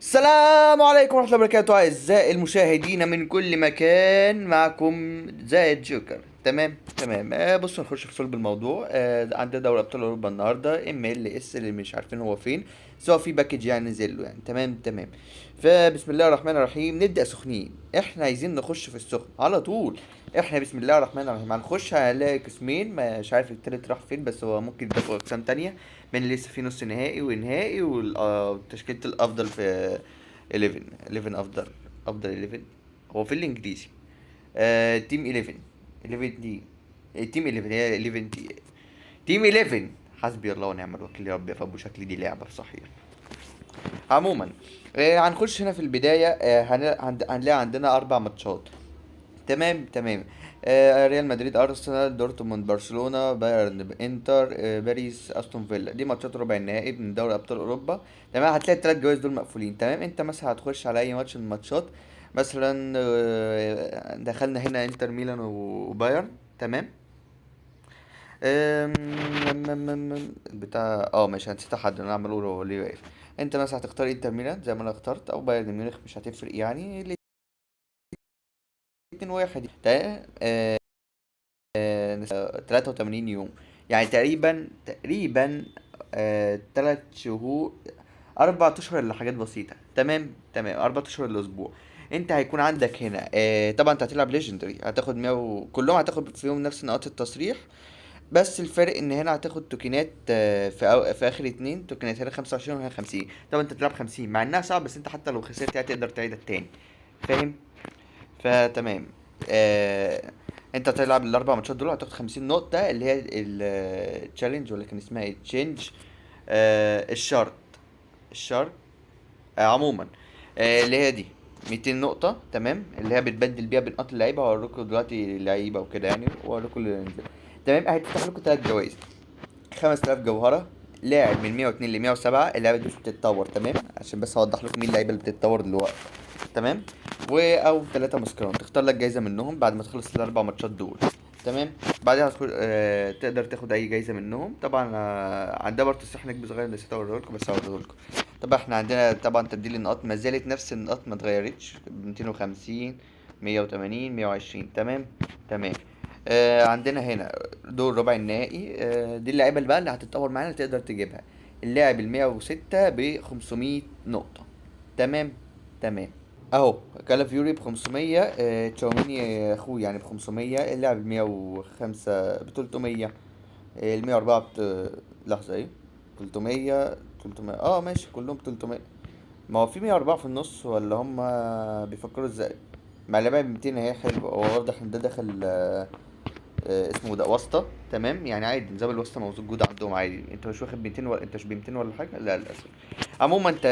السلام عليكم ورحمة الله وبركاته أعزائي المشاهدين من كل مكان. معكم زايد جوكر. تمام بصوا نخش في صلب الموضوع. عندنا دوري أبطال أوروبا النهاردة ام ال اس اللي مش عارفين هو فين، سواء في باكج يعني نزل له يعني. تمام. فبسم الله الرحمن الرحيم نبدأ سخنين. احنا عايزين نخش في السخن على طول. احنا بسم الله الرحمن الرحيم هنخش هنلاقي قسمين، مش عارف التالت راح فين، بس هو ممكن يضافوا أقسام تانية. من لسه في نص نهائي ونهائي وتشكيلة الأفضل في 11 افضل 11. هو في الانجليزي تيم 11. 11 دي تيم 11 هي 11 دي تيم 11. حسبي الله ونعم الوكيل يا رب يا فابو، شكلي دي لعبه صحيح. عموما هنخش هنا في البدايه. هنلاقي عندنا اربع ماتشات. تمام. ريال مدريد، ارسنال، دورتموند، برشلونه، بايرن، انتر، باريس، استون فيلا. دي ماتشات ربع النهائي من دوري ابطال اوروبا. تمام، هتلاقي الثلاث جوائز دول مقفولين. تمام، انت مثلا هتخش على اي ماتش من الماتشات. مثلا دخلنا هنا انتر ميلان وبايرن. تمام. بتاع مش هنسيت حد، انا عمال اقول هو ليه واقف. انت مثلا هتختار انتر ميلان زي ما انا اخترت، او بايرن ميونخ، مش هتفرق يعني. الاتنين واحد. تمام. 83 يوم، يعني تقريبا 3 شهور، 4 اشهر الا حاجات بسيطه. تمام 4 اشهر الاسبوع. انت هيكون عندك هنا طبعا انت هتلعب ليجندري، هتاخد 100 كلهم هتاخد فيهم نفس نقاط التصريح. بس الفرق ان هنا هتاخد توكينات في اخر اتنين توكينات، هنا 25 وهنا 50. طبعا انت بتلعب 50 مع انها صعب، بس انت حتى لو خسرت هتقدر تعيدها تاني. فاهم؟ فتمام. آه انت هتلعب الاربع ماتشات دول، هتاخد 50 نقطة اللي هي التشالنج، ولا كان اسمها ايه، تشينج. الشرط. الشرط. عموما اللي هي دي 200 نقطة. تمام، اللي هي بتبدل بيها بين نقاط اللعيبة. هوريكم دلوقتي اللعيبة وكده يعني، وهوريكم اللي ينزل. تمام، هتفتح لكم 3 جوائز. 5000 جوهرة، لاعب من 102 ل 107. اللعبة دي مش بتتطور. تمام، عشان بس اوضح لكم مين اللعيبة اللي بتتطور دلوقتي. تمام. او 3 مسكرون، تختار لك جايزة منهم بعد ما تخلص الاربع ماتشات دول. تمام. بعدها هتخش تقدر تاخد اي جايزة منهم. طبعا عندها برضه تصريح نجم صغير نسيت اوريه لكم، بس هوريه لكم. طبعا احنا عندنا طبعا تبديل النقاط ما زالت نفس النقاط، ما اتغيرتش. 250، 180، 120. تمام. عندنا هنا دور ربع النهائي. دي اللعيبه اللي بقى اللي هتتطور معانا تقدر تجيبها. اللاعب ال 106 ب 500 نقطة. تمام. اهو كالافيوري ب 500. تشاوميني اخوه يعني ب 500. اللاعب ال 105 ب 300. ال 104 لحظة ايه، 300. ماشي كلهم 300. ما هو في 104 في النص، ولا هم بيفكروا ازاي؟ مع اللعبة ب 200 اهي حلو. هو واضح ان ده داخل اسمه ده واسطة. تمام، يعني عادي نظام الواسطة موجود عندهم عادي. انت مش واخد 200 ولا انت مش ب 200 ولا حاجة، لا للأسف. عموما انت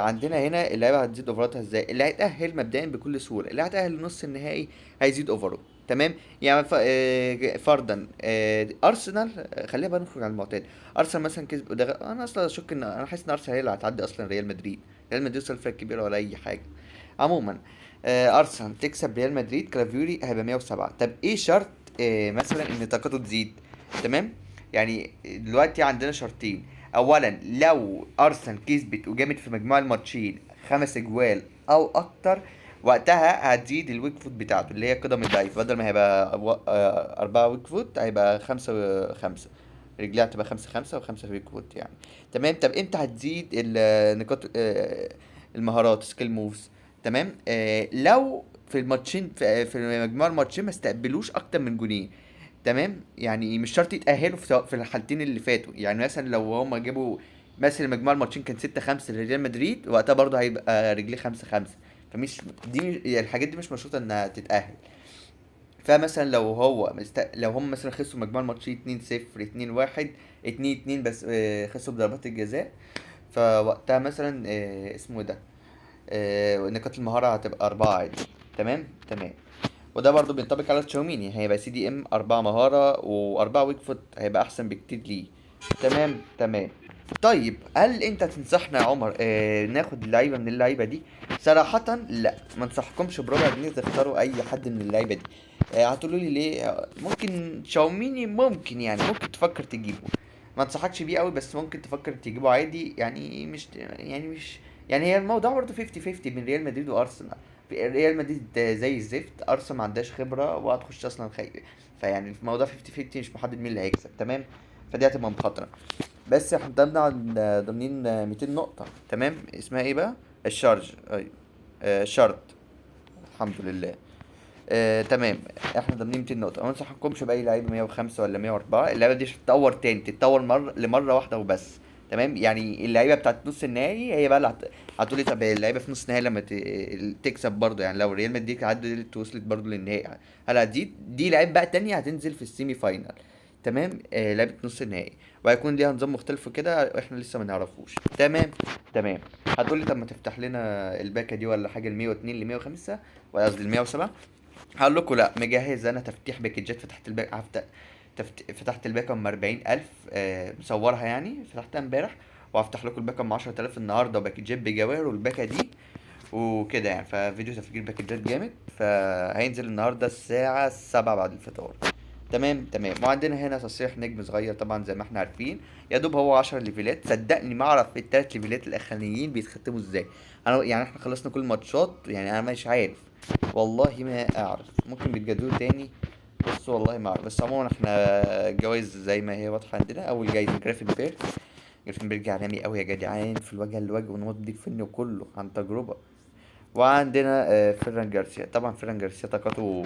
عندنا هنا اللعيبة هتزيد اوفراتها ازاي. اللي هيتأهل مبدئيا بكل سهولة، اللي هيتأهل لنص النهائي هيزيد اوفره. تمام، يعني فرضا ارسنال. خلينا بقى نخرج عن المعتاد. ارسنال مثلا كسب انا اصلا اشك ان انا حاسس ان ارسنال هي اللي هتعدي اصلا ريال مدريد. ريال مدريد وصل فرق كبيره ولا اي حاجه. عموما ارسنال تكسب ريال مدريد، كلافيوري هيبقى 107. طب ايه شرط مثلا ان طاقته تزيد؟ تمام، يعني دلوقتي عندنا شرطين. اولا لو ارسنال كسبت وجابت في مجموع الماتشين 5 اجوال او اكتر، وقتها هتزيد الويك فوت بتاعته اللي هي قدم الضعيف. بدل ما هيبقى 4 ويك فوت هيبقى 5 5. رجليها هتبقى 5 5 ويك فوت يعني. تمام. طب امتى هتزيد النقاط المهارات سكيل موفز؟ تمام. لو في الماتشين في مجموع الماتشين ما استقبلوش اكتر من جونين. تمام، يعني مش شرط يتأهلوا في الحالتين اللي فاتوا. يعني مثلا لو هما جابوا مثلا مجموع الماتشين كان 6-5 لريال مدريد، وقتها برضه هيبقى رجليه 5 5. فمش دي الحاجات دي مش مشروطة انها تتأهل. فمثلا لو هم مثلا خسروا مجموع الماتشين 2-0، 2-1، 2-2، بس خسروا بضربات الجزاء. فوقتها مثلا اسمه ده نقاط المهارة هتبقى 4 عادي. تمام. وده برضو بينطبق على تشاوميني، هيبقى CDM 4 مهارة و4 ويك فوت، هيبقى أحسن بكتير ليه. تمام. طيب هل انت تنصحنا يا عمر ناخد لعيبة من اللعيبة دي؟ صراحة لا، ما انصحكمش بربع جنيه تختاروا اي حد من اللعيبة دي. هتقولوا لي ليه؟ ممكن تشاوميني، ممكن يعني ممكن تفكر تجيبه. ما انصحكش بيه قوي، بس ممكن تفكر تجيبه عادي يعني. مش يعني هي الموضوع برضه 50-50 بين ريال مدريد وارسنال. ريال مدريد زي الزفت، ارسنال ما عندهاش خبره وهتخش اصلا خايف. فيعني الموضوع 50-50 مش محدد مين اللي هيكسب. تمام. فدي هتبقى مخاطره. بس احنا ضامنين 200 نقطه. تمام. اسمها ايه بقى؟ الشارج. ايوه. شرط. الحمد لله. تمام. احنا ضامنين 200 نقطة. ما انصحكمش بأي لعيبة 105 ولا 104. اللعيبة دي مش هتتطور تاني، تتطور لمرة واحدة وبس. تمام. يعني اللعيبة بتاعت نص النهائي هي بقى اللي هتقولي طب اللعيبة في نص النهائي لما تكسب برضه، يعني لو ريال مدريد عدت وصلت برضه للنهائي، هل هتزيد؟ دي لعيبة بقى تانية هتنزل في السيمي فاينال. تمام. لعيبة نص النهائي، وهيكون ليها نظام مختلف كده احنا لسه ما نعرفوش. تمام. تمام. هتقولي طب ما تفتح لنا الباكة دي ولا حاجة، ال 102 ل 105، ولا قصدي ال 107. هقول لكم لا، مجهز انا تفتيح باكجات. فتحت الباك فتحت الباكة ام 40,000. مصورها يعني، فتحتها امبارح. وهفتح لكم الباكة ام 10,000 النهارده، وباكجات بجوار والباكة دي وكده يعني. ففيديو تفجير باكجات جامد، فهينزل النهارده الساعة 7 بعد الفطار. تمام. تمام. وعندنا هنا تصريح نجم صغير طبعا زي ما احنا عارفين. يا دوب هو 10 ليفلات. صدقني ما اعرف التلات ليفلات الاخرانيين بيتختموا ازاي. انا يعني احنا خلصنا كل الماتشات، يعني انا مش عارف. والله ما اعرف، ممكن بيتجددوا تاني. بص والله ما اعرف. بس عموما احنا جوائز زي ما هي واضحه عندنا. اول جايزه جرافنبرغ. جرافنبرغ عالمي قوي يا جدعان، في الوجه لوجه ونمط ديك فني وكله عن تجربه. وعندنا فيران جارسيا. طبعا فيران جارسيا طاقته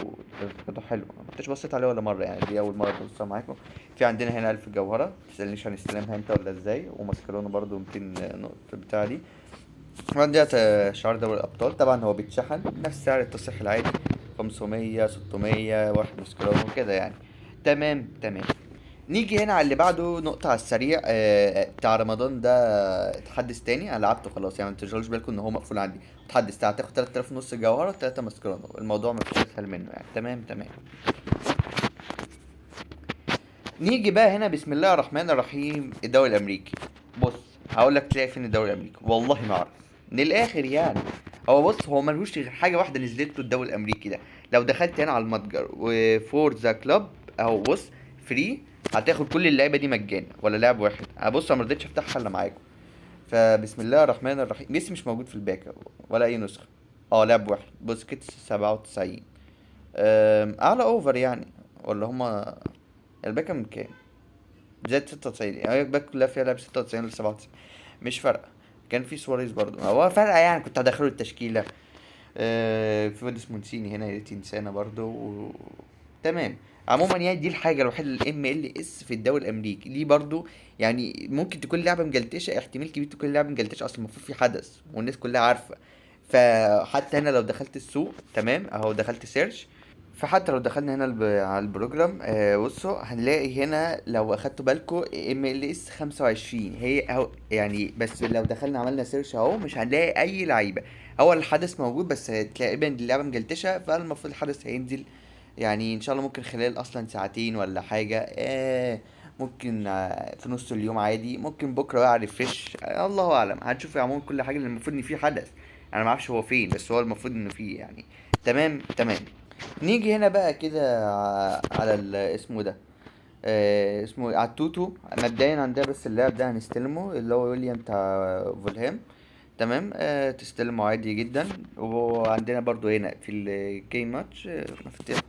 حلوه، ما كنتش بصيت عليه ولا مره، يعني دي اول مره ابصها معاكم. في عندنا هنا 1000 جوهره، متسألنيش هنستلمها امتى ولا ازاي. وماسكرونو برضو 200 نقطه بتاع دي. وعندنا شعار دوري الأبطال. طبعا هو بيتشحن نفس سعر التصريح العادي، 500 600 واحد مسكرون وكده يعني. تمام. تمام. نيجي هنا على اللي بعده نقطة على السريع. بتاع رمضان ده تحدث تاني. انا لعبته خلاص يعني، متشغلوش بالكم ان هو مقفول عندي. تحدث هتاخد 3000 ونص جوهرة و3 مسكرون. الموضوع مفيش اسهل منه يعني. تمام. تمام. نيجي بقى هنا بسم الله الرحمن الرحيم الدوري الامريكي. بص، هقول لك تلاقي فين الدوري الامريكي، والله ما اعرف. من الاخر يعني، هو بص، هو ملوش غير حاجه واحده نزلت له الدوري الامريكي ده. لو دخلت هنا على المتجر وفور ذا كلوب اهو، بص، فري، هتاخد كل اللعيبه دي مجانا ولا لاعب واحد. بص انا ما رضيتش افتحها الا معاكم. فبسم الله الرحمن الرحيم. ميسي مش موجود في الباكا ولا اي نسخه. لاعب واحد، بوسكيتس 97. اعلى اوفر يعني، ولا هما الباكا من كام؟ زائد 96. يعني هي الباك كلها فيها لعب 96 ل 97، مش فارقة. كان في سواريز برضو، هو فارقة يعني، كنت هدخله التشكيلة. في واد اسمه نسيني هنا، يا ريت ينسانا برضو تمام. عموما يعني دي الحاجة الوحيدة الام ال اس في الدوري الامريكي دي برضو. يعني ممكن تكون لعبة مجلتشة، احتمال كبير تكون لعبة مجلتشة، اصلا المفروض في حدث والناس كلها عارفة. فحتى هنا لو دخلت السوق، تمام اهو دخلت سيرش. فحتى لو دخلنا هنا على البروجرام، بصوا هنلاقي هنا لو اخدتوا بالكم ام ال اس 25 هي اهو يعني. بس لو دخلنا عملنا سيرش اهو مش هنلاقي اي لعيبه. هو الحدث موجود بس تقريبا اللعبه مجلتشه، فالمفروض الحدث هينزل يعني ان شاء الله ممكن خلال اصلا ساعتين ولا حاجه. ممكن في نص اليوم عادي، ممكن بكره بقى ريفرش، الله اعلم. هنشوف عموما كل حاجه، لأن المفروض ان في حدث. انا ما اعرفش هو فين، بس هو المفروض انه فيه يعني. تمام. تمام. نيجي هنا بقى كده على اسمه ده. اسمه على التوتو. مبدئيا عندنا بس اللاعب ده هنستلمه، اللي هو ويليام بتاع فولهام. تمام. تستلمه عادي جدا. وعندنا برضو هنا في الكي ماتش، مفتاح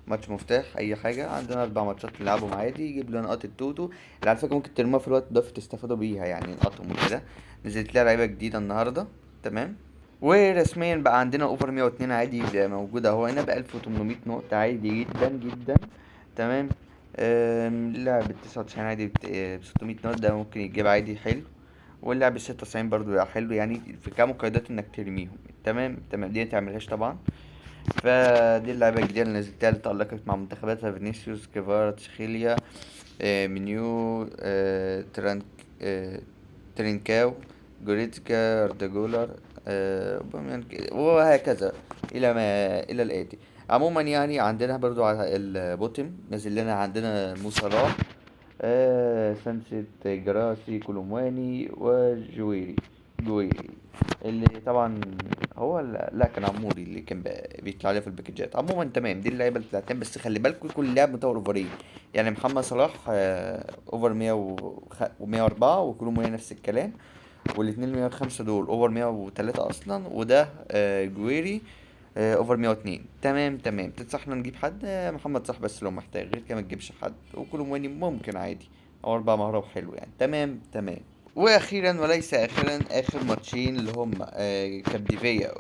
ماتش مفتاح اي حاجه. عندنا 4 ماتشات نلعبهم عادي، يجيب لنا نقط التوتو اللي على فكره ممكن ترموها في الوقت ده تستفادوا بيها يعني، نقطهم وكده. نزلت لها لعيبه جديده النهارده. تمام. ورسميا بقى عندنا اوفر 102 عادي موجود اهو هنا ب 1800 نقطة عادي جدا جدا. تمام. اللاعب ب 99 عادي ب 600 نقطة، ده ممكن يتجاب عادي حلو. واللاعب ب 96 برضو حلو يعني، في كام مقيدات انك ترميهم. تمام. تمام. دي متعملهاش طبعا. فدي اللعبة الجديدة اللي نزلتها، اللي تألقت مع منتخباتها فينيسيوس، كيفارا، تشخيليا، منيو، ترانك، آه، ترينكاو، جوريتسكا، أردا جولر، وهكذا إلى ما إلى الآتي. عموما يعني عندنا برضو على البوتم نزل لنا، عندنا مو صلاح، سانشيت، جراسي، كولومواني، جويري اللي طبعا هو لا كان عموري اللي كان بيطلع لي في الباكجات. عموما تمام، دي اللعيبه اللي طلعتين. بس خلي بالكم كل لاعب مطور اوفرين. يعني محمد صلاح اوفر 100 و104، وكولومواني نفس الكلام. والاتنين اللي 105 دول اوفر 103 اصلا، وده جويري اوفر 102. تمام تمام. تنصحنا نجيب حد؟ محمد صح، بس لو محتاج غير كده ما تجيبش حد، وكل مواني ممكن عادي، او 4 مهرة حلو يعني. تمام تمام. واخيرا وليس اخرا، اخر ماتشين اللي هم كابديفيا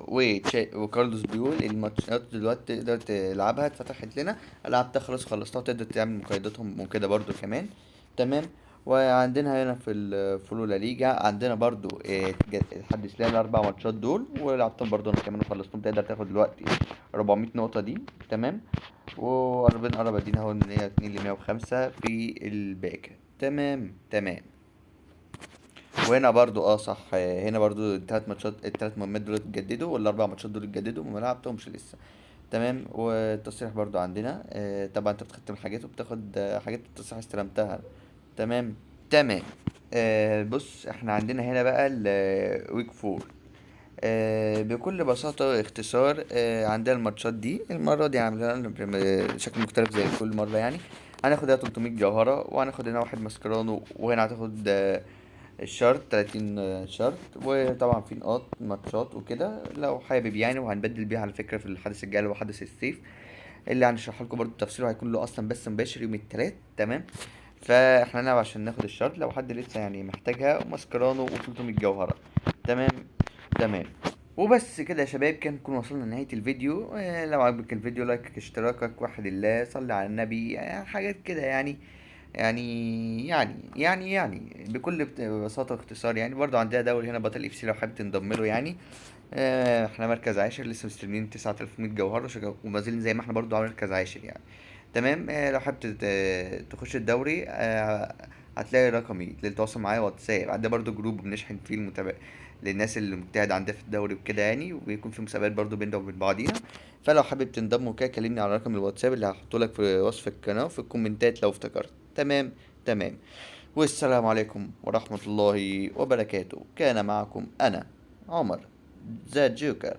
وكارلوس بيول. الماتشات دلوقتي تقدر تلعبها، اتفتحت لنا لعبتها خلاص، خلصتها، تقدر تعمل مقايضتهم وكده برضو كمان. تمام. وعندنا هنا في الفلو لا ليجا عندنا برضو الحدث لنا ال4 ماتشات دول، ولعبتهم برضو انا كمان وخلصتهم. تقدر تاخد دلوقتي 400 نقطة دي. تمام. وقربين قرب ادينا اهو من 102 ل 105 في الباقي. تمام تمام. وهنا برضو صح، هنا برضو التلات مهمات دول اتجددوا، وال4 ماتشات دول اتجددوا وما لعبتهمش لسه. تمام. والتصريح برضو عندنا طبعا انت بتختم حاجات وبتاخد حاجات التصريح استلمتها. تمام تمام. بص احنا عندنا هنا بقى الويك فور. بكل بساطة واختصار، عندنا الماتشات دي المرة دي عاملينها لنا بشكل مختلف زي كل مرة يعني. هناخد هنا 300 جوهرة، وهناخد هنا واحد ماسكرانو، وهنا هتاخد الشرط 30 شرط. وطبعا في نقاط ماتشات وكده لو حابب يعني، وهنبدل بيها على فكرة في الحدث الجاي اللي هو حدث السيف، اللي هنشرح لكم برضو تفسيره هيكون له اصلا بس مباشر يوم التلات. تمام. فاحنا هنلعب عشان ناخد الشرط لو حد لسه يعني محتاجها، وماسكرانو و300 جوهرة. تمام تمام. وبس كده يا شباب، كان نكون وصلنا لنهاية الفيديو. لو عجبك الفيديو لايك، اشتراكك، وحد الله، صلي على النبي، حاجات كده يعني. يعني بكل بساطة واختصار يعني. برضو عندنا دوري هنا بطل اف سي لو حابب تنضم له يعني. احنا مركز عاشر، لسه مستنيين 9100 جوهرة وما زلنا زي ما احنا برضو على مركز عاشر يعني. تمام. لو حابب تخش الدوري، هتلاقي رقمي للتواصل معايا واتساب. عندنا برضو جروب بنشحن فيه المتابع للناس اللي مجتهد عندها في الدوري وكده يعني، وبيكون في مسابقات برضو بيننا وبين بعضينا. فلو حابب تنضم وكده كلمني على رقم الواتساب اللي هحطه لك في وصف القناة وفي الكومنتات لو افتكرت. تمام تمام. والسلام عليكم ورحمة الله وبركاته. كان معكم أنا عمر ذا جوكر.